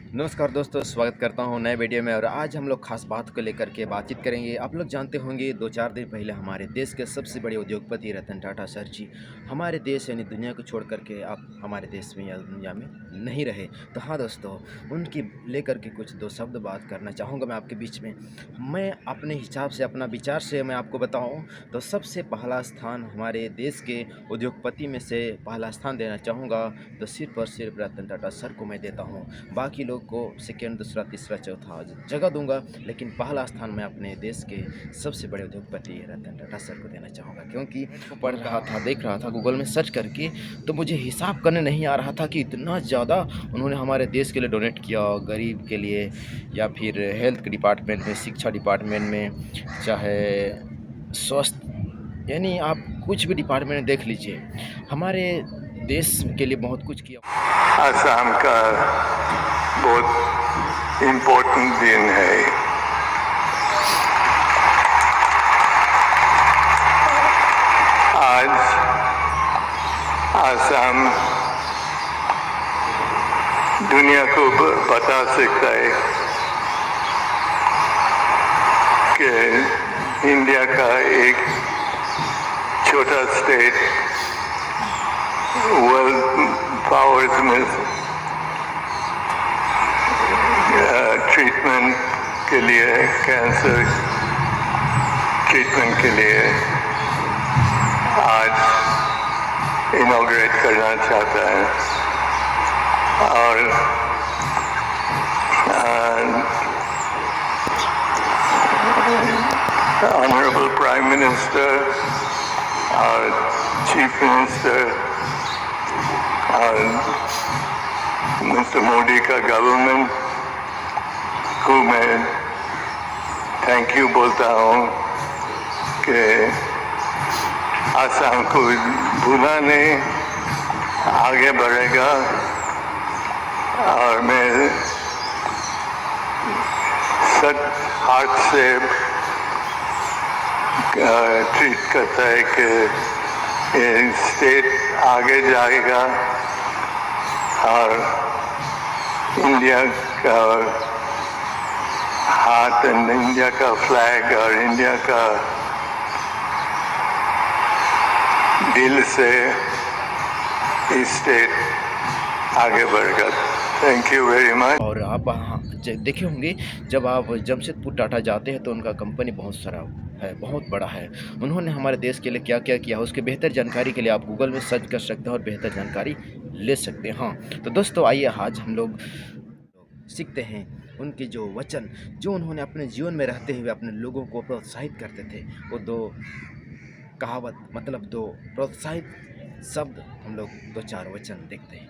नमस्कार दोस्तों, स्वागत करता हूँ नए वीडियो में। और आज हम लोग खास बात को लेकर के बातचीत करेंगे। आप लोग जानते होंगे 2-4 दिन पहले हमारे देश के सबसे बड़े उद्योगपति रतन टाटा सर जी हमारे देश यानी दुनिया को छोड़ करके आप हमारे देश में या दुनिया में नहीं रहे। तो हाँ दोस्तों, उनकी लेकर के कुछ 2 शब्द बात करना चाहूँगा मैं आपके बीच में। मैं अपने हिसाब से, अपना विचार से मैं आपको बताऊँ तो सबसे पहला स्थान हमारे देश के उद्योगपति में से पहला स्थान देना चाहूँगा तो सिर्फ़ और सिर्फ़ रतन टाटा सर को मैं देता हूँ। बाकी लोग को सेकंड, दूसरा, तीसरा, चौथा जगह दूँगा, लेकिन पहला स्थान मैं अपने देश के सबसे बड़े उद्योगपति रतन टाटा सर को देना चाहूँगा। क्योंकि पढ़ रहा था, देख रहा था गूगल में सर्च करके, तो मुझे हिसाब करने नहीं आ रहा था कि इतना ज़्यादा उन्होंने हमारे देश के लिए डोनेट किया, गरीब के लिए या फिर हेल्थ के डिपार्टमेंट में, शिक्षा डिपार्टमेंट में, चाहे स्वास्थ्य, यानी आप कुछ भी डिपार्टमेंट देख लीजिए, हमारे देश के लिए बहुत कुछ किया। असम का बहुत इम्पोर्टेंट दिन है। आज असम दुनिया को बता सकता है कि इंडिया का एक छोटा स्टेट वर्ल्ड पावर्स में ट्रीटमेंट के लिए, कैंसर ट्रीटमेंट के लिए आज इनॉग्रेट करना चाहता है। और ऑनरेबल प्राइम मिनिस्टर और चीफ मिनिस्टर और मिस्टर मोदी का गवर्नमेंट को मैं थैंक यू बोलता हूँ कि असम को भूला नहीं, आगे बढ़ेगा। और मैं सच हार्ट से ट्रीट करता है कि ये स्टेट आगे जाएगा और इंडिया का हाथ, इंडिया का फ्लैग और इंडिया का दिल से इस स्टेट आगे बढ़ेगा। Thank you very much. और आप देखे होंगे, जब आप जमशेदपुर टाटा जाते हैं तो उनका कंपनी बहुत सारा है, बहुत बड़ा है। उन्होंने हमारे देश के लिए क्या क्या किया, उसके बेहतर जानकारी के लिए आप गूगल में सर्च कर सकते हैं और बेहतर जानकारी ले सकते हैं। हाँ तो दोस्तों, आइए आज हम लोग सीखते हैं उनके जो वचन, जो उन्होंने अपने जीवन में रहते हुए अपने लोगों को प्रोत्साहित करते थे। वो 2 कहावत, मतलब 2 प्रोत्साहित शब्द, हम लोग 2-4 वचन देखते हैं।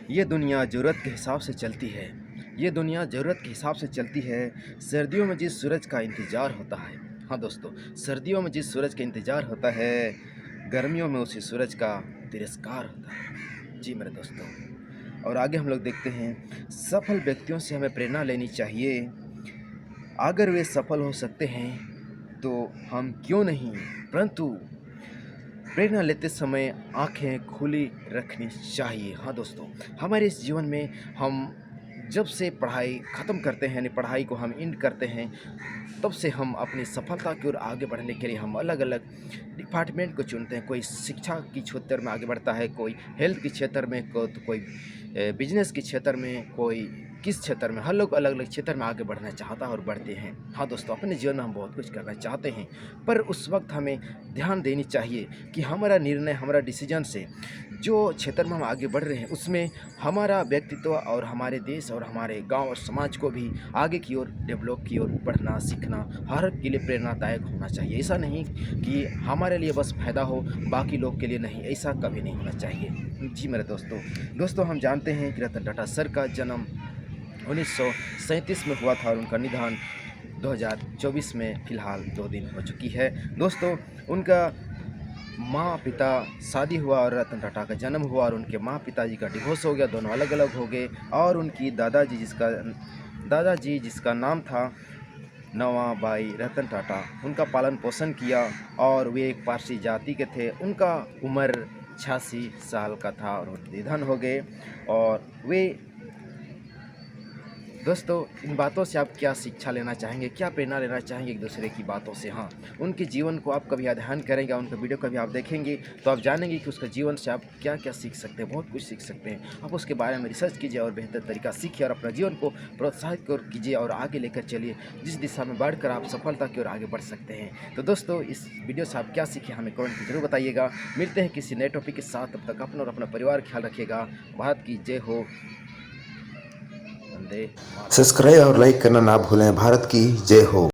ये दुनिया ज़रूरत के हिसाब से चलती है, ये दुनिया ज़रूरत के हिसाब से चलती है। सर्दियों में जिस सूरज का इंतज़ार होता है, हाँ दोस्तों, सर्दियों में जिस सूरज का इंतज़ार होता है, गर्मियों में उसी सूरज का तिरस्कार होता है। जी मेरे दोस्तों, और आगे हम लोग देखते हैं, सफल व्यक्तियों से हमें प्रेरणा लेनी चाहिए। अगर वे सफल हो सकते हैं तो हम क्यों नहीं, परंतु प्रेरणा लेते समय आंखें खुली रखनी चाहिए। हाँ दोस्तों, हमारे इस जीवन में हम जब से पढ़ाई ख़त्म करते हैं, यानी पढ़ाई को हम एंड करते हैं, तब से हम अपनी सफलता की ओर आगे बढ़ने के लिए हम अलग अलग डिपार्टमेंट को चुनते हैं। कोई शिक्षा की क्षेत्र में आगे बढ़ता है, कोई हेल्थ के क्षेत्र में, तो कोई बिजनेस के क्षेत्र में, कोई किस क्षेत्र में। हर लोग अलग अलग क्षेत्र में आगे बढ़ना चाहता है और बढ़ते हैं। हाँ दोस्तों, अपने जीवन में हम बहुत कुछ करना चाहते हैं, पर उस वक्त हमें ध्यान देनी चाहिए कि हमारा निर्णय, हमारा डिसीजन से जो क्षेत्र में हम आगे बढ़ रहे हैं, उसमें हमारा व्यक्तित्व और हमारे देश और हमारे गांव और समाज को भी आगे की ओर, डेवलप की ओर बढ़ना, सीखना हर एक के लिए प्रेरणादायक होना चाहिए। ऐसा नहीं कि हमारे लिए बस फ़ायदा हो, बाकी लोग के लिए नहीं, ऐसा कभी नहीं होना चाहिए। जी मेरे दोस्तों, हम जानते हैं कि रतन टाटा सर का जन्म 1937 में हुआ था और उनका निधन 2024 में फ़िलहाल 2 दिन हो चुकी है। दोस्तों, उनका माँ पिता शादी हुआ और रतन टाटा का जन्म हुआ, और उनके माँ पिताजी का डिवोर्स हो गया, दोनों अलग अलग हो गए। और उनकी दादाजी जिसका नाम था नवाबाई रतन टाटा, उनका पालन पोषण किया, और वे एक पारसी जाति के थे। उनका उम्र 86 साल का था और निधन हो गए। और वे दोस्तों, इन बातों से आप क्या शिक्षा लेना चाहेंगे? क्या प्रेरणा लेना चाहेंगे एक-दूसरे की बातों से? हाँ, उनके जीवन को आप कभी अध्ययन करेंगे, उनका वीडियो कभी आप देखेंगे, तो आप जानेंगे कि उसके जीवन से आप क्या-क्या सीख सकते हैं, बहुत कुछ सीख सकते हैं। आप उसके बारे में रिसर्च कीजिए और बेहतर तरीका सीखिए और अपना जीवन को प्रोत्साहित कर कीजिए और आगे लेकर चलिए, जिस दिशा में बढ़कर आप सफलता की ओर आगे बढ़ सकते हैं। तो दोस्तों, इस वीडियो से आप क्या सीखे हमें कमेंट में ज़रूर बताइएगा। मिलते हैं किसी नए टॉपिक के साथ, तब तक अपना और अपना परिवार का ख्याल रखिएगा। भारत की जय हो। वंदे मातरम। सब्सक्राइब और लाइक करना ना भूलें। भारत की जय हो।